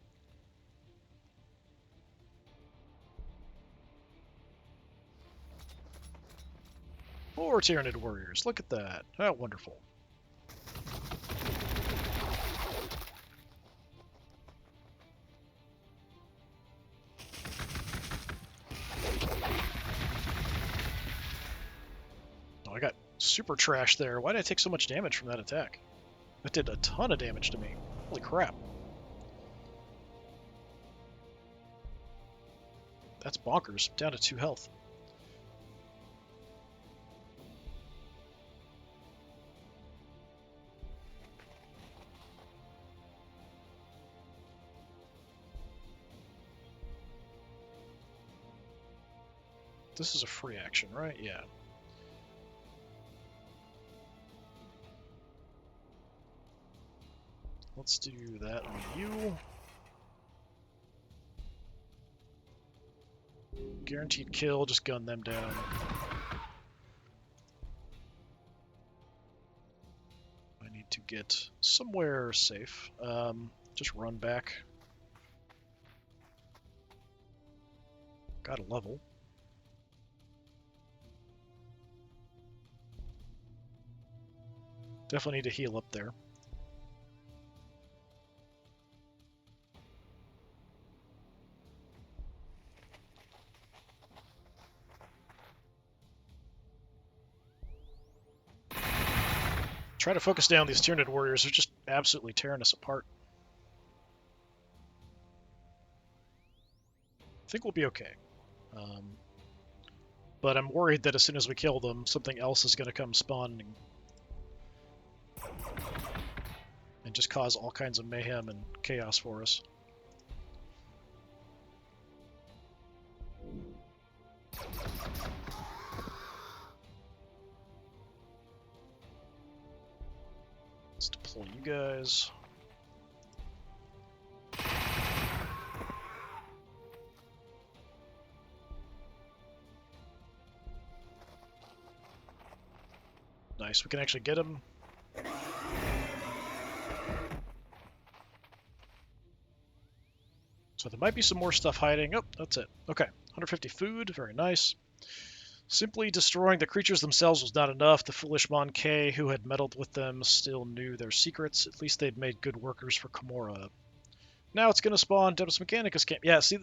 More Tyranid warriors, look at that. How wonderful. Oh, I got super trashed there. Why did I take so much damage from that attack? That did a ton of damage to me. Holy crap. That's bonkers. Down to 2 health. This is a free action, right? Yeah. Let's do that on you. Guaranteed kill, just gun them down. I need to get somewhere safe. Just run back. Got a level. Definitely need to heal up there. Try to focus down these Tyranid warriors. They're just absolutely tearing us apart. I think we'll be okay. But I'm worried that as soon as we kill them, something else is going to come spawning and just cause all kinds of mayhem and chaos for us. Let's deploy you guys. Nice, we can actually get him. So there might be some more stuff hiding. Oh, that's it. Okay, 150 food, very nice. Simply destroying the creatures themselves was not enough. The foolish Mon-K who had meddled with them still knew their secrets. At least they'd made good workers for Komora. Now it's going to spawn Deptus Mechanicus camp. Yeah, see,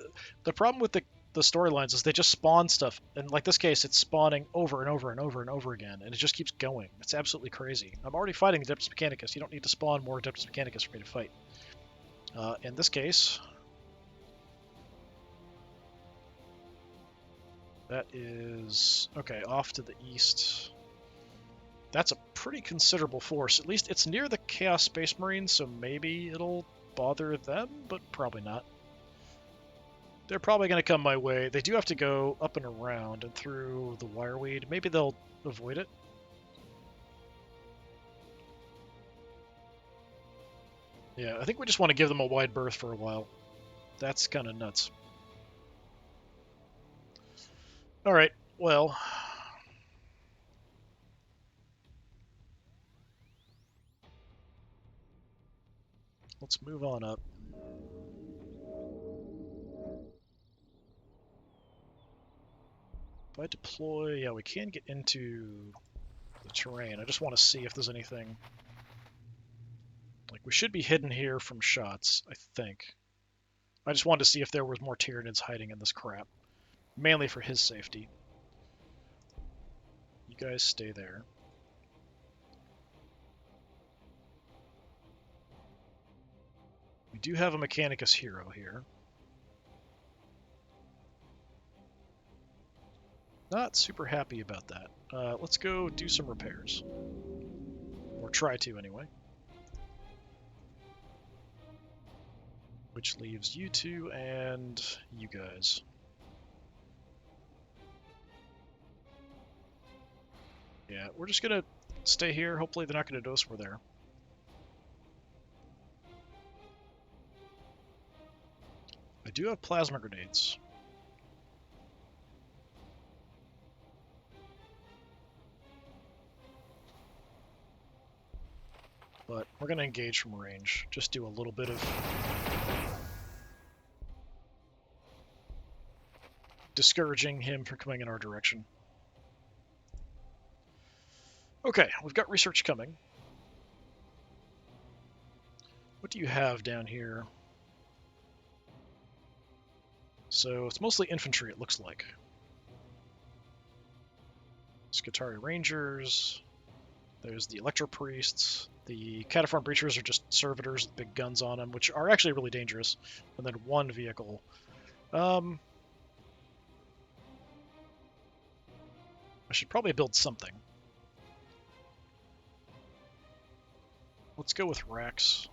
the problem with the storylines is they just spawn stuff. And like this case, it's spawning over and over and over and over again. And it just keeps going. It's absolutely crazy. I'm already fighting the Deptus Mechanicus. You don't need to spawn more Deptus Mechanicus for me to fight. In this case... that is... okay, off to the east. That's a pretty considerable force. At least it's near the Chaos Space Marines, so maybe it'll bother them, but probably not. They're probably going to come my way. They do have to go up and around and through the wireweed. Maybe they'll avoid it. Yeah, I think we just want to give them a wide berth for a while. That's kind of nuts. Alright, well... let's move on up. If I deploy... yeah, we can get into the terrain. I just want to see if there's anything... like, we should be hidden here from shots, I think. I just wanted to see if there was more Tyranids hiding in this crap. Mainly for his safety. You guys stay there. We do have a Mechanicus hero here. Not super happy about that. Let's go do some repairs. Or try to, anyway. Which leaves you two and you guys. Yeah, we're just gonna stay here. Hopefully they're not gonna notice we're there. I do have plasma grenades. But we're gonna engage from range. Just do a little bit of discouraging him from coming in our direction. Okay, we've got research coming. What do you have down here? So it's mostly infantry, it looks like. Skitarii Rangers. There's the Electro Priests. The Cataphron Breachers are just servitors with big guns on them, which are actually really dangerous. And then one vehicle. I should probably build something. Let's go with Rax.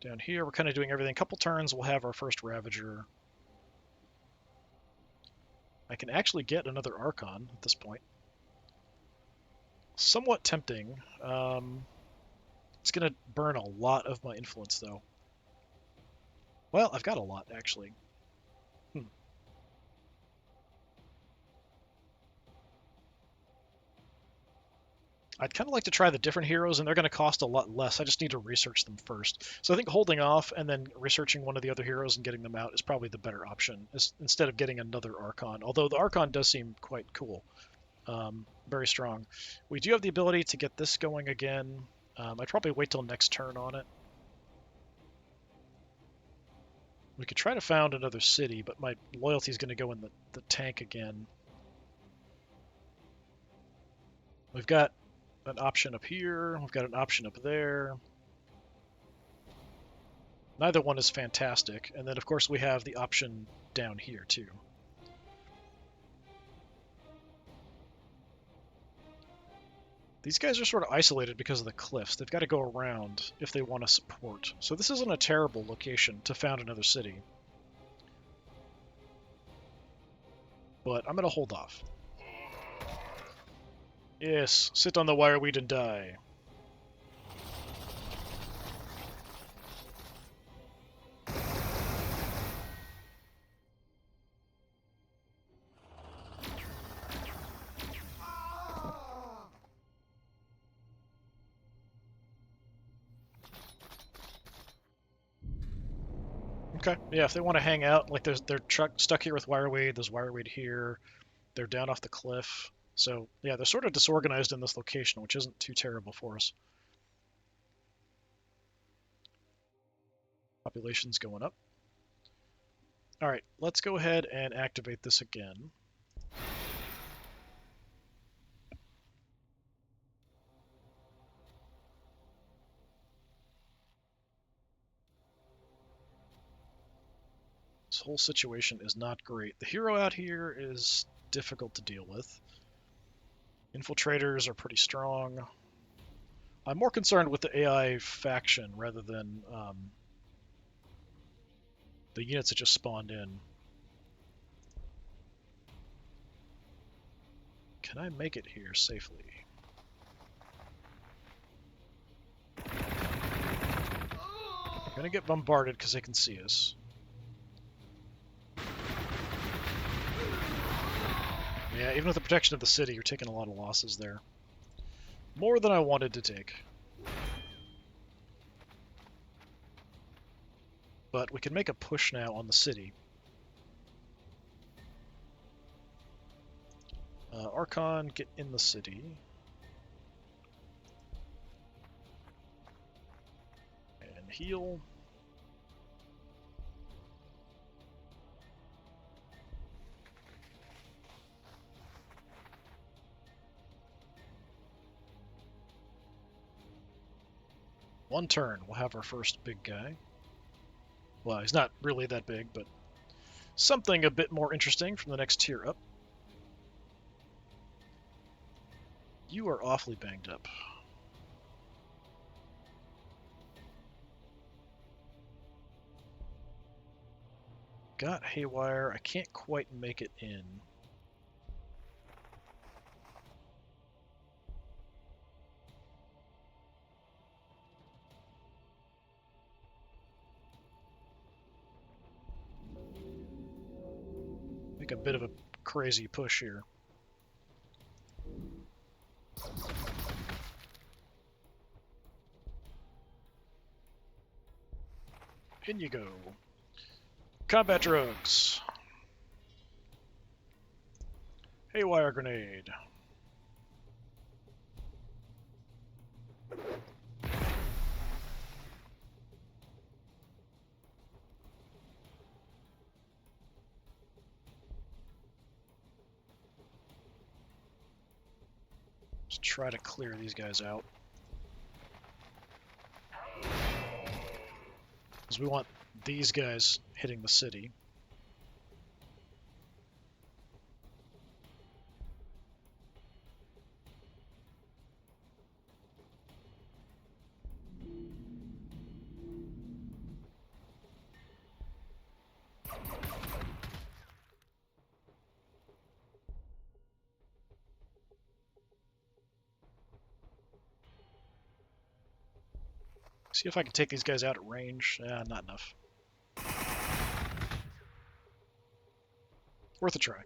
Down here, we're kind of doing everything. A couple turns, we'll have our first Ravager. I can actually get another Archon at this point. Somewhat tempting. It's going to burn a lot of my influence, though. Well, I've got a lot, actually. I'd kind of like to try the different heroes, and they're going to cost a lot less. I just need to research them first. So I think holding off and then researching one of the other heroes and getting them out is probably the better option, instead of getting another Archon. Although the Archon does seem quite cool. Very strong. We do have the ability to get this going again. I'd probably wait till next turn on it. We could try to found another city, but my loyalty is going to go in the tank again. We've got an option up here. We've got an option up there. Neither one is fantastic. And then, of course, we have the option down here, too. These guys are sort of isolated because of the cliffs. They've got to go around if they want to support. So this isn't a terrible location to found another city. But I'm going to hold off. Yes, sit on the wireweed and die. Okay, yeah, if they want to hang out, like they're stuck here with wireweed, there's wireweed here, they're down off the cliff. So, yeah, they're sort of disorganized in this location, which isn't too terrible for us. Population's going up. Alright, let's go ahead and activate this again. This whole situation is not great. The hero out here is difficult to deal with. Infiltrators are pretty strong. I'm more concerned with the AI faction rather than the units that just spawned in. Can I make it here safely? I'm gonna get bombarded because they can see us. Yeah, even with the protection of the city, you're taking a lot of losses there. More than I wanted to take. But we can make a push now on the city. Archon, get in the city. And heal. One turn, we'll have our first big guy. Well, he's not really that big, but something a bit more interesting from the next tier up. You are awfully banged up. Got Haywire. I can't quite make it in. Make a bit of a crazy push here. In you go. Combat drugs. Haywire grenade. Let's try to clear these guys out. Because we want these guys hitting the city. See if I can take these guys out at range. Not enough. Worth a try.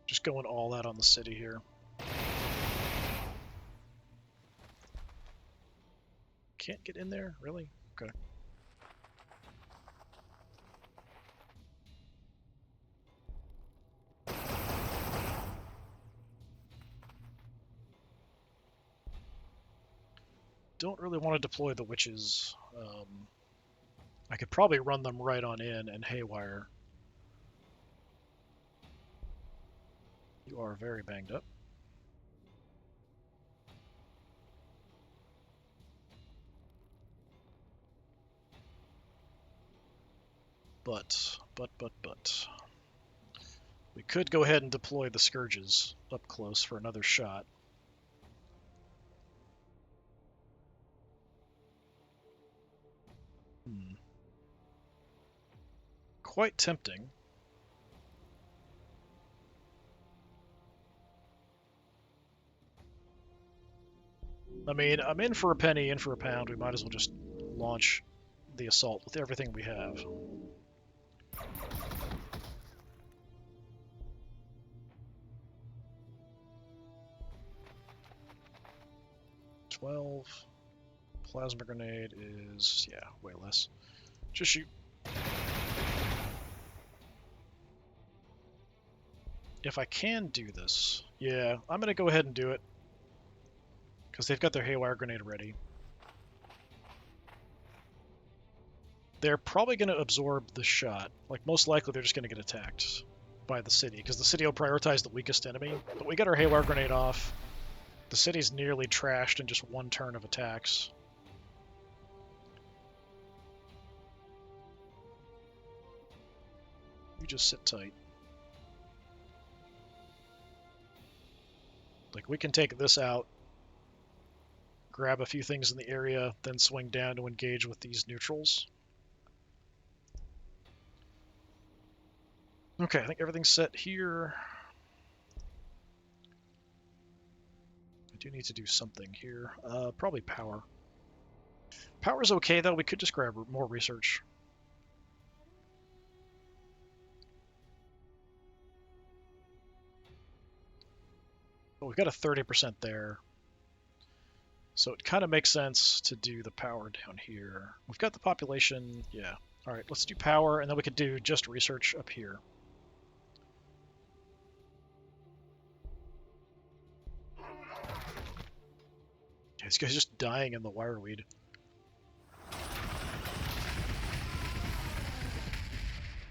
Just going all out on the city here. can't get in there? Really? Okay. Don't really want to deploy the witches. I could probably run them right on in and haywire. You are very banged up. But. We could go ahead and deploy the Scourges up close for another shot. Quite tempting. I mean, I'm in for a penny, in for a pound. We might as well just launch the assault with everything we have. $12. Plasma grenade is, yeah, way less. Just shoot. If I can do this, yeah, I'm going to go ahead and do it. Because they've got their haywire grenade ready. They're probably going to absorb the shot. Like, most likely they're just going to get attacked by the city, because the city will prioritize the weakest enemy. But we get our haywire grenade off. The city's nearly trashed in just one turn of attacks. You just sit tight. Like, we can take this out, grab a few things in the area, then swing down to engage with these neutrals. Okay, I think everything's set here. I do need to do something here. Probably power. Power's okay, though. We could just grab more research. But we've got a 30% there. So it kind of makes sense to do the power down here. We've got the population, yeah. All right, let's do power, and then we could do just research up here. Yeah, this guy's just dying in the wireweed.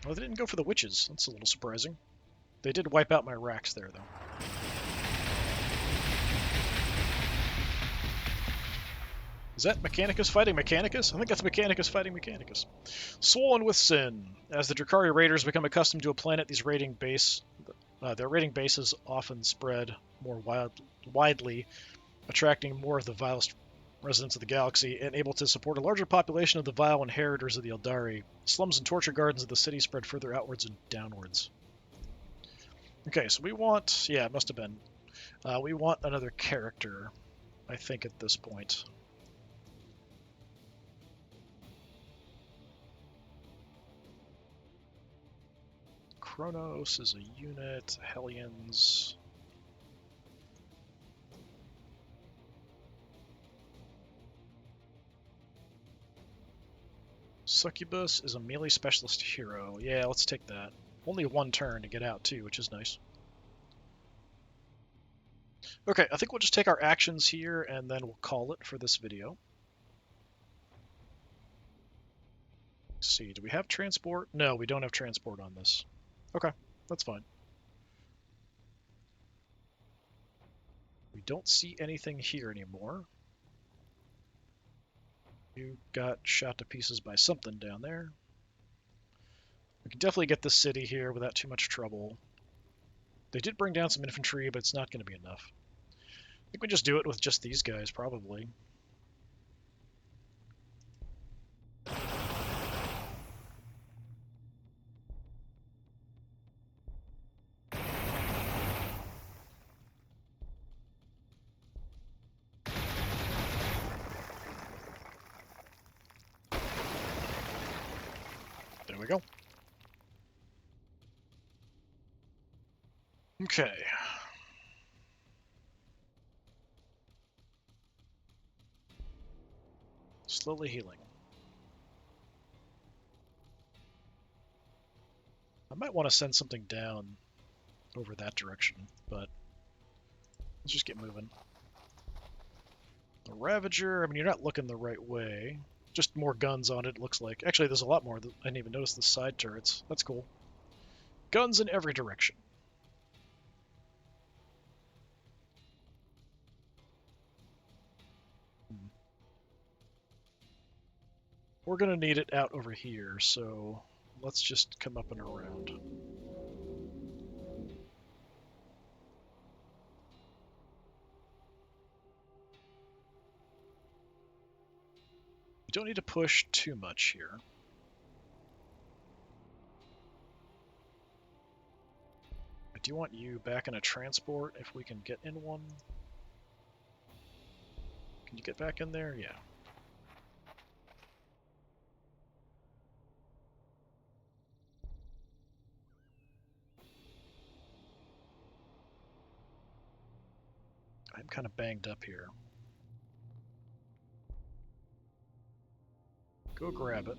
Oh, they didn't go for the witches. That's a little surprising. They did wipe out my racks there, though. Is that Mechanicus fighting Mechanicus? I think that's Mechanicus fighting Mechanicus. Swollen with sin. As the Drukhari raiders become accustomed to a planet, their raiding bases often spread more widely, attracting more of the vilest residents of the galaxy, and able to support a larger population of the vile inheritors of the Eldari. Slums and torture gardens of the city spread further outwards and downwards. Okay, so we want... Yeah, it must have been. We want another character, I think, at this point. Kronos is a unit. Hellions. Succubus is a melee specialist hero. Yeah, let's take that. Only one turn to get out, too, which is nice. Okay, I think we'll just take our actions here, and then we'll call it for this video. Let's see, do we have transport? No, we don't have transport on this. Okay, that's fine. We don't see anything here anymore. You got shot to pieces by something down there. We can definitely get this city here without too much trouble. They did bring down some infantry, but it's not going to be enough. I think we just do it with just these guys, probably. There we go. Okay. Slowly healing. I might want to send something down over that direction, but let's just get moving. The Ravager, I mean, you're not looking the right way. Just more guns on it, looks like. Actually, there's a lot more. I didn't even notice the side turrets. That's cool. Guns in every direction. We're going to need it out over here, so let's just come up and around. You don't need to push too much here. I do want you back in a transport if we can get in one. Can you get back in there? Yeah. I'm kind of banged up here. Go grab it.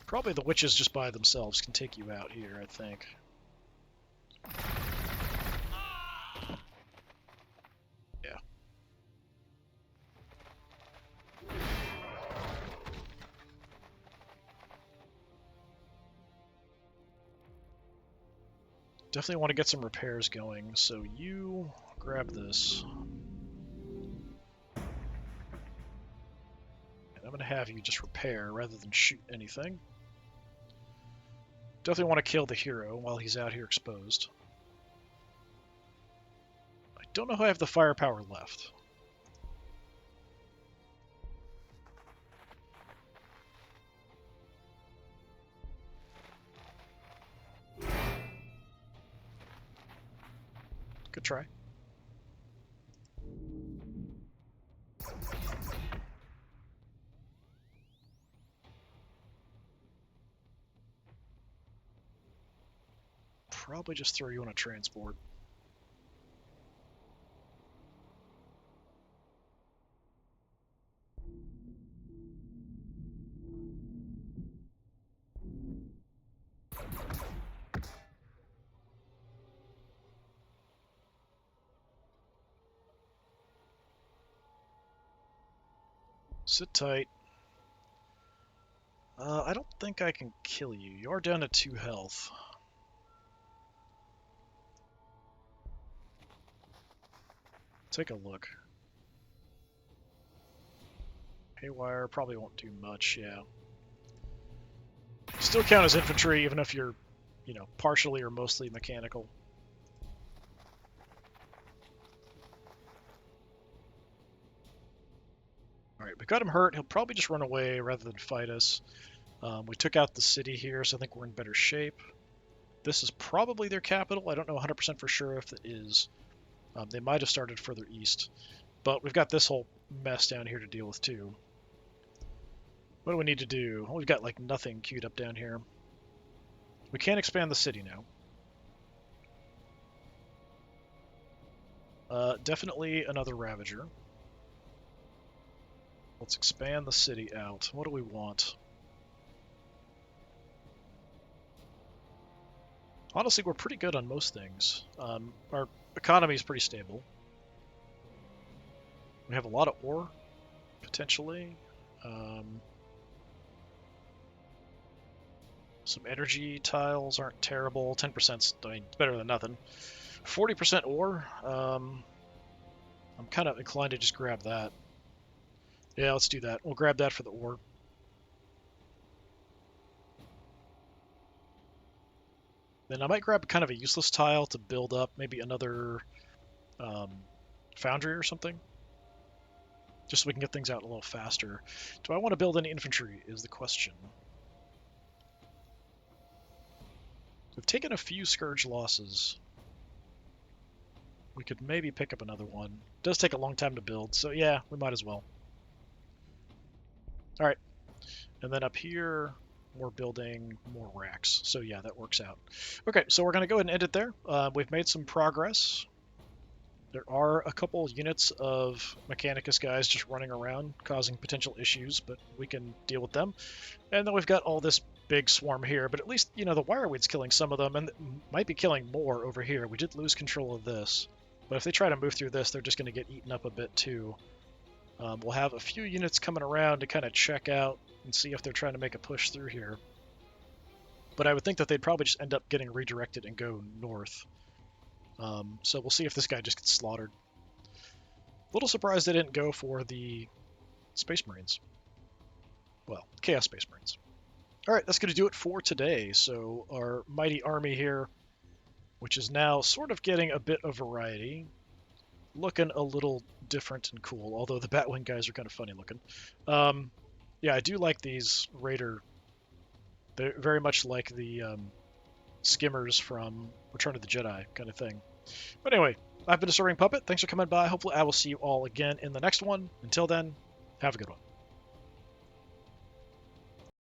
Probably the witches just by themselves can take you out here, I think. Yeah. Definitely want to get some repairs going, so you grab this. And I'm going to have you just repair rather than shoot anything. Definitely want to kill the hero while he's out here exposed. I don't know if I have the firepower left. Good try. Probably just throw you on a transport. Sit tight. I don't think I can kill you. You are down to 2 health. Take a look. Haywire probably won't do much, yeah. Still count as infantry, even if you're, partially or mostly mechanical. Alright, we got him hurt. He'll probably just run away rather than fight us. We took out the city here, so I think we're in better shape. This is probably their capital. I don't know 100% for sure if it is. They might have started further east. But we've got this whole mess down here to deal with, too. What do we need to do? Well, we've got, like, nothing queued up down here. We can't expand the city now. Definitely another Ravager. Let's expand the city out. What do we want? Honestly, we're pretty good on most things. Our economy is pretty stable. We have a lot of ore, potentially. Some energy tiles aren't terrible. 10%'s, it's better than nothing. 40% ore. I'm kind of inclined to just grab that. Yeah, let's do that. We'll grab that for the ore. Then I might grab kind of a useless tile to build up maybe another foundry or something. Just so we can get things out a little faster. Do I want to build any infantry is the question. We've taken a few Scourge losses. We could maybe pick up another one. It does take a long time to build, so yeah, we might as well. Alright. And then up here, more building, more racks. So yeah, that works out. Okay, so we're going to go ahead and end it there. We've made some progress. There are a couple units of Mechanicus guys just running around causing potential issues, but we can deal with them. And then we've got all this big swarm here, but at least, you know, the Wireweed's killing some of them and might be killing more over here. We did lose control of this, but if they try to move through this, they're just going to get eaten up a bit too. We'll have a few units coming around to kind of check out and see if they're trying to make a push through here. But I would think that they'd probably just end up getting redirected and go north. So we'll see if this guy just gets slaughtered. A little surprised they didn't go for the Space Marines. Well, Chaos Space Marines. Alright, that's going to do it for today. So our mighty army here, which is now sort of getting a bit of variety, looking a little different and cool, although the Batwing guys are kind of funny looking. Yeah, I do like these Raider. They're very much like the skimmers from Return of the Jedi kind of thing. But anyway, I've been Disturbing Puppet. Thanks for coming by. Hopefully I will see you all again in the next one. Until then, have a good one.